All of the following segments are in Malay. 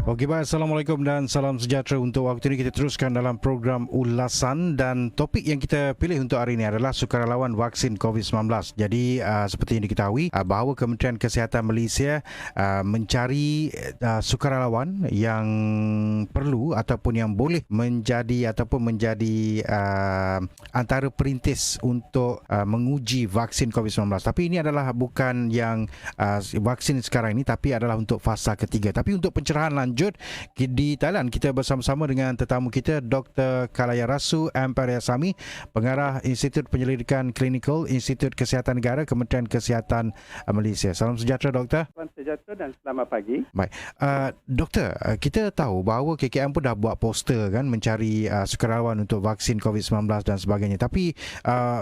Okey, baik. Assalamualaikum dan salam sejahtera. Untuk waktu ini kita teruskan dalam program ulasan, dan topik yang kita pilih untuk hari ini adalah sukarelawan vaksin COVID-19. Jadi seperti yang diketahui bahawa Kementerian Kesihatan Malaysia mencari sukarelawan yang perlu ataupun yang boleh menjadi antara perintis untuk menguji vaksin COVID-19. Tapi ini adalah bukan yang vaksin sekarang ini, tapi adalah untuk fasa ketiga. Tapi untuk pencerahan lanjut di talian kita bersama-sama dengan tetamu kita, Dr. Kalayarasu M. Pariasami, Pengarah Institut Penyelidikan Klinikal Institut Kesihatan Negara, Kementerian Kesihatan Malaysia. Salam sejahtera, Doktor. Salam sejahtera dan selamat pagi. Baik, Doktor, kita tahu bahawa KKM pun dah buat poster kan mencari sukarelawan untuk vaksin COVID-19 dan sebagainya. Tapi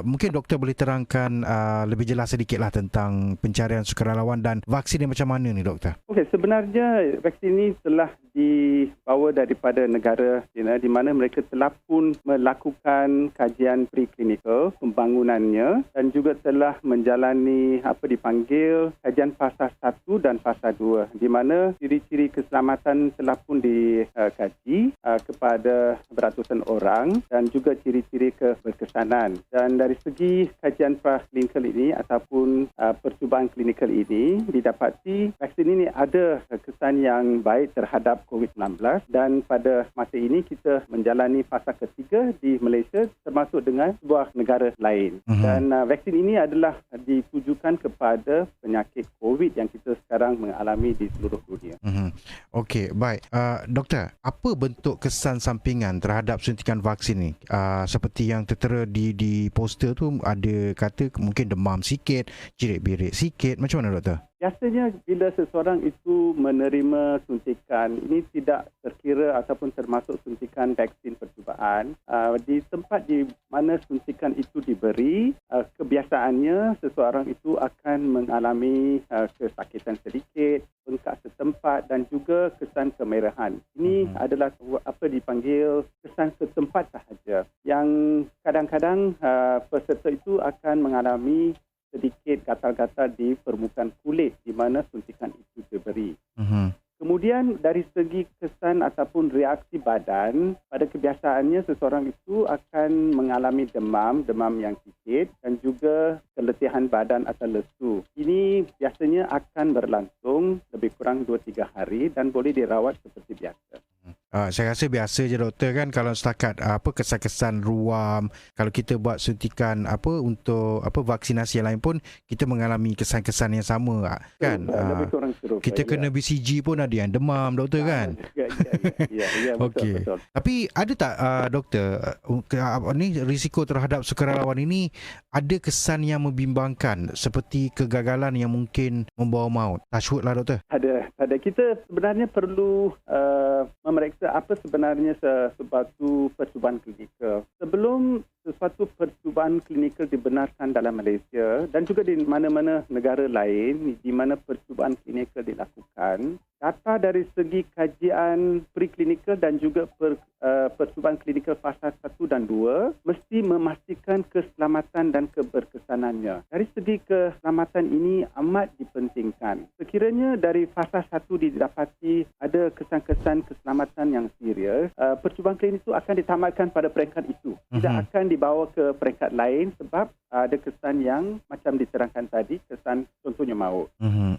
mungkin Doktor boleh terangkan lebih jelas sedikitlah tentang pencarian sukarelawan dan vaksin yang macam mana ni, Doktor? Okey, sebenarnya vaksin ini telah dibawa daripada negara China, di mana mereka telah pun melakukan kajian preklinikal pembangunannya dan juga telah menjalani apa dipanggil kajian fasa 1 dan fasa 2, di mana ciri-ciri keselamatan telah pun dikaji kepada beratusan orang dan juga ciri-ciri keberkesanan. Dan dari segi kajian preklinikal ini ataupun percubaan klinikal ini, didapati vaksin ini ada kesan yang baik terhadap COVID-19, dan pada masa ini kita menjalani fasa ketiga di Malaysia termasuk dengan sebuah negara lain. Dan vaksin ini adalah ditujukan kepada penyakit COVID yang kita sekarang mengalami di seluruh dunia. Okey, baik. Doktor, apa bentuk kesan sampingan terhadap suntikan vaksin ni? Seperti yang tertera di poster tu, ada kata mungkin demam sikit, jerit-berit sikit. Macam mana, Doktor? Biasanya bila seseorang itu menerima suntikan, ini tidak terkira ataupun termasuk suntikan vaksin percubaan. Di tempat di mana suntikan itu diberi, kebiasaannya seseorang itu akan mengalami kesakitan sedikit, bengkak setempat dan juga kesan kemerahan. Ini adalah apa dipanggil kesan setempat sahaja, yang kadang-kadang peserta itu akan mengalami sedikit gatal-gatal di permukaan kulit di mana suntikan itu diberi. Kemudian dari segi kesan ataupun reaksi badan, pada kebiasaannya seseorang itu akan mengalami demam yang sikit dan juga keletihan badan atau lesu. Ini biasanya akan berlangsung lebih kurang 2-3 hari dan boleh dirawat seperti biasa. Saya rasa biasa je, Doktor, kan, kalau setakat kesan-kesan ruam, kalau kita buat suntikan untuk vaksinasi yang lain pun kita mengalami kesan-kesan yang sama kan. Lebih kurang serupa. Kita kena BCG pun ada yang demam, Doktor, kan. Ya, Okey. betul. Tapi ada tak, Doktor, risiko terhadap sukarelawan ini ada kesan yang membimbangkan seperti kegagalan yang mungkin membawa maut? Touchwood lah, Doktor. Ada. Kita sebenarnya perlu memeriksa apa sebenarnya sesuatu percubaan klinikal. Sebelum sesuatu percubaan klinikal dibenarkan dalam Malaysia dan juga di mana-mana negara lain di mana percubaan klinikal dilakukan, data dari segi kajian preklinikal dan juga percubaan klinikal fasa 1 dan 2 mesti memastikan keselamatan dan keberkesanannya. Dari segi keselamatan ini amat dipentingkan. Sekiranya dari fasa 1 didapati ada kesan-kesan keselamatan yang serius, percubaan klinik itu akan ditamatkan pada peringkat itu. Tidak akan dibawa ke peringkat lain sebab ada kesan yang macam diterangkan tadi, kesan contohnya maut.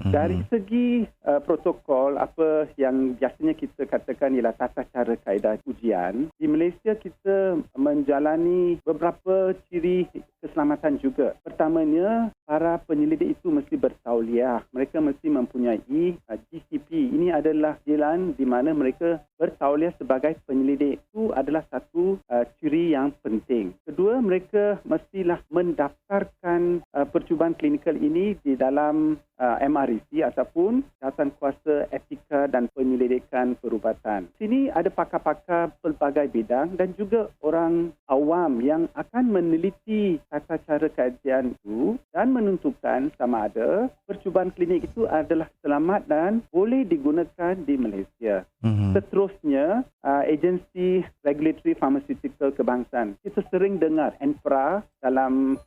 Dari segi protokol, apa yang biasanya kita katakan ialah tata cara kaedah ujian, di Malaysia kita menjalani beberapa ciri keselamatan juga. Pertamanya, para penyelidik itu mesti bertauliah. Mereka mesti mempunyai GCP. Ini adalah jalan di mana mereka bertauliah sebagai penyelidik. Itu adalah satu ciri yang penting. Kedua, mereka mestilah mendaftarkan percubaan klinikal ini di dalam MREC ataupun Jawatan Kuasa Etika dan Penyelidikan Perubatan. Sini ada pakar-pakar pelbagai bidang dan juga orang awam yang akan meneliti tata cara kajian itu dan menentukan sama ada percubaan klinik itu adalah selamat dan boleh digunakan di Malaysia. Seterusnya, agensi Regulatory Pharmaceutical Kebangsaan. Kita sering dengar ENFRA dalam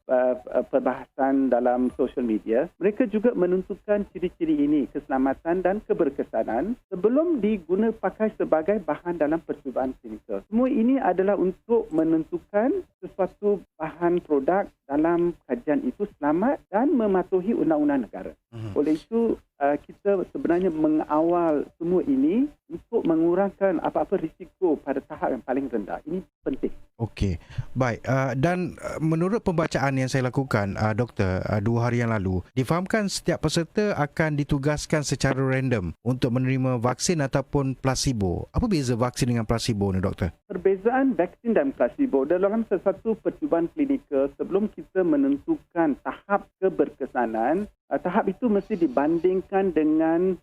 perbahasan dalam social media. Mereka juga menentukan ciri-ciri ini, keselamatan dan keberkesanan sebelum diguna pakai sebagai bahan dalam percubaan klinikal. Semua ini adalah untuk menentukan sesuatu bahan produk dalam kajian itu selamat dan mematuhi undang-undang negara. Oleh itu, kita sebenarnya mengawal semua ini untuk mengurangkan apa-apa risiko pada tahap yang paling rendah. Ini penting. Okey, baik. Dan menurut pembacaan yang saya lakukan, Doktor, 2 hari yang lalu, difahamkan setiap peserta akan ditugaskan secara random untuk menerima vaksin ataupun placebo. Apa beza vaksin dengan placebo ni, Doktor? Perbezaan vaksin dan placebo dalam sesuatu percubaan klinikal, sebelum kita menentukan tahap keberkesanan, tahap itu mesti dibandingkan dengan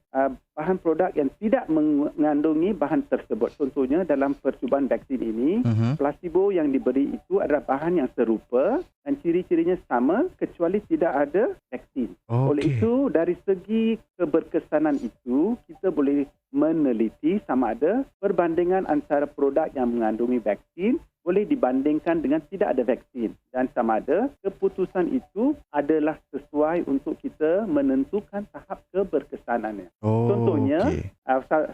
bahan produk yang tidak mengandungi bahan tersebut. Contohnya dalam percubaan vaksin ini, placebo yang diberi itu adalah bahan yang serupa dan ciri-cirinya sama kecuali tidak ada vaksin. Oleh itu, dari segi keberkesanan itu, kita boleh meneliti sama ada perbandingan antara produk yang mengandungi vaksin boleh dibandingkan dengan tidak ada vaksin dan sama ada keputusan itu adalah sesuai untuk kita menentukan tahap keberkesanannya. Contohnya,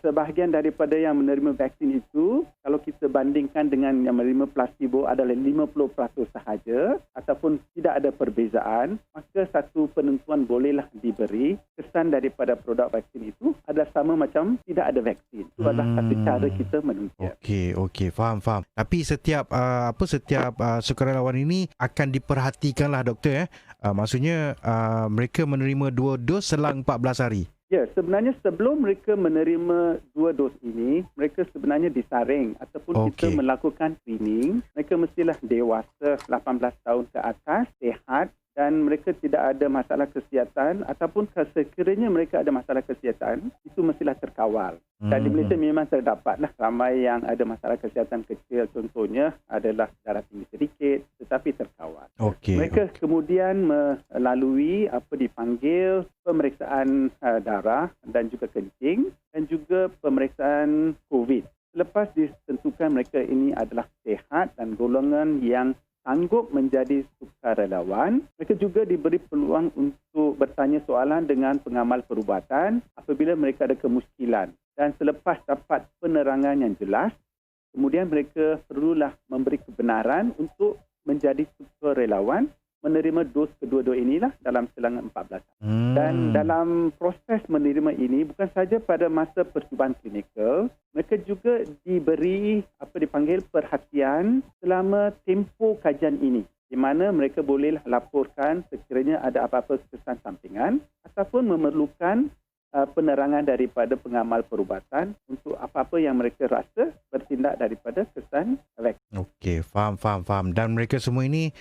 sebahagian daripada yang menerima vaksin itu, kalau kita bandingkan dengan yang menerima placebo adalah 50% sahaja ataupun tidak ada perbezaan, maka satu penentuan bolehlah diberi. Kesan daripada produk vaksin itu adalah sama macam tidak ada vaksin. Itu adalah satu cara kita menentukan. Okey, faham. Tapi setiap sukarelawan ini akan diperhatikanlah, Doktor. Maksudnya mereka menerima 2 dos selang 14 hari. Ya, sebenarnya sebelum mereka menerima 2 dos ini, mereka sebenarnya disaring ataupun kita melakukan screening. Mereka mestilah dewasa 18 tahun ke atas, sihat dan mereka tidak ada masalah kesihatan ataupun sekiranya mereka ada masalah kesihatan, itu mestilah terkawal. Dan di Malaysia memang terdapatlah ramai yang ada masalah kesihatan kecil, contohnya adalah darah tinggi sedikit tetapi terkawal. Mereka kemudian melalui apa dipanggil pemeriksaan darah dan juga kencing dan juga pemeriksaan COVID. Selepas ditentukan mereka ini adalah sihat dan golongan yang sanggup menjadi sukarelawan, mereka juga diberi peluang untuk bertanya soalan dengan pengamal perubatan apabila mereka ada kemuskilan. Dan selepas dapat penerangan yang jelas, kemudian mereka perlulah memberi kebenaran untuk menjadi sukarelawan, menerima dos kedua-dua inilah dalam selang 14 hari. Dan dalam proses menerima ini, bukan saja pada masa percubaan klinikal, mereka juga diberi apa dipanggil perhatian selama tempoh kajian ini, di mana mereka boleh laporkan sekiranya ada apa-apa kesan sampingan ataupun memerlukan penerangan daripada pengamal perubatan untuk apa-apa yang mereka rasa bertindak daripada kesan vaksin. Okey, faham. Dan mereka semua ini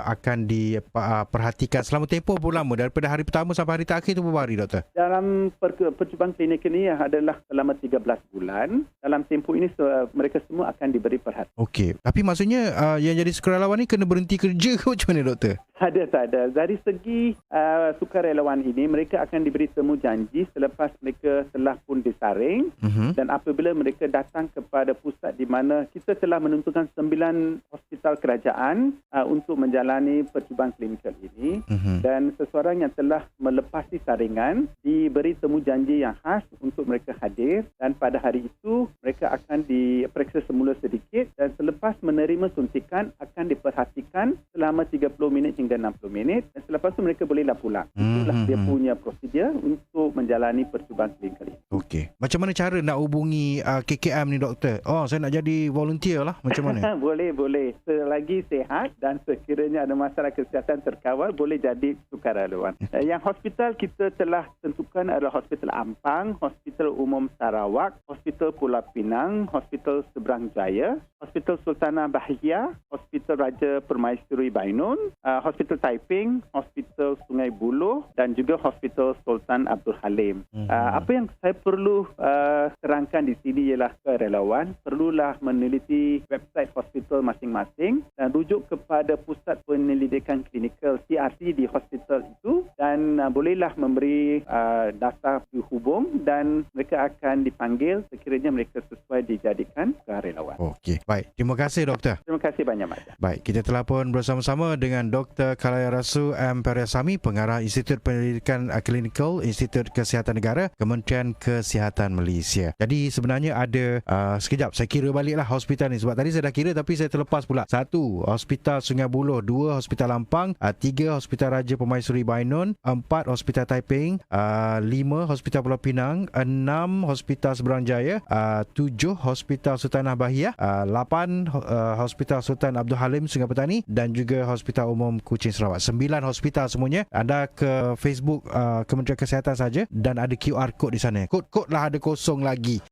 akan diperhatikan selama tempoh berapa lama? Daripada hari pertama sampai hari terakhir itu berapa hari, Doktor? Dalam percubaan klinik ini adalah selama 13 bulan. Dalam tempoh ini mereka semua akan diberi perhatian. Okey, tapi maksudnya yang jadi sukarelawan ni kena berhenti kerja ke macam mana, Doktor? Tak ada. Dari segi sukarelawan ini, mereka akan diberi temu janji selepas mereka telah pun disaring dan apabila mereka datang kepada pusat di mana kita telah menentukan 9 hospital kerajaan untuk menjalani percubaan klinikal ini dan seseorang yang telah melepasi saringan diberi temu janji yang khas untuk mereka hadir dan pada hari itu mereka akan diperiksa semula sedikit dan selepas menerima suntikan akan diperhatikan selama 30 minit hingga 60 minit dan selepas itu mereka bolehlah pulang. Itulah dia punya prosedur untuk menjalani percubaan klinikal ini. Okey. Macam mana cara nak hubungi KKM ni, Doktor? Saya nak jadi volunteer lah. Macam mana? Boleh. Selagi sihat dan sekiranya ada masalah kesihatan terkawal, boleh jadi sukarelawan. Yang hospital kita telah tentukan adalah Hospital Ampang, Hospital Umum Sarawak, Hospital Pulau Pinang, Hospital Seberang Jaya, Hospital Sultanah Bahia, Hospital Raja Permaisuri Bainun, Hospital Taiping, Hospital Sungai Buloh dan juga Hospital Sultan Abdul Halim. Apa yang saya perlu terangkan di sini ialah kerelawan perlulah meneliti website hospital masing-masing dan rujuk kepada pusat penyelidikan klinikal CRC di hospital itu dan bolehlah memberi data berhubung dan mereka akan dipanggil sekiranya mereka sesuai dijadikan kerelawan. Okey, baik. Terima kasih doktor. Terima kasih banyak, Mazda. Baik, kita telah pun bersama-sama dengan Dr. Kalayarasu M. Periasami, Pengarah Institut Penyelidikan Klinikal Institut Kesihatan Negara, Kementerian Kesihatan Malaysia. Jadi sebenarnya ada sekejap saya kira baliklah hospital ni sebab tadi saya dah kira tapi saya terlepas pula. 1 Hospital Sungai Buloh, 2 Hospital Lampang, 3 Hospital Raja Pemaisuri Bainon, 4 Hospital Taiping, 5 Hospital Pulau Pinang, 6 Hospital Seberang Jaya, 7 Hospital Sultanah Bahiyah, 8 Hospital Sultan Abdul Halim Sungai Petani dan juga Hospital Umum Kuching Sarawak. 9 hospital semuanya. Anda ke Facebook Kementerian Kesihatan saja dan ada QR code di sana. Kod lah ada kosong lagi.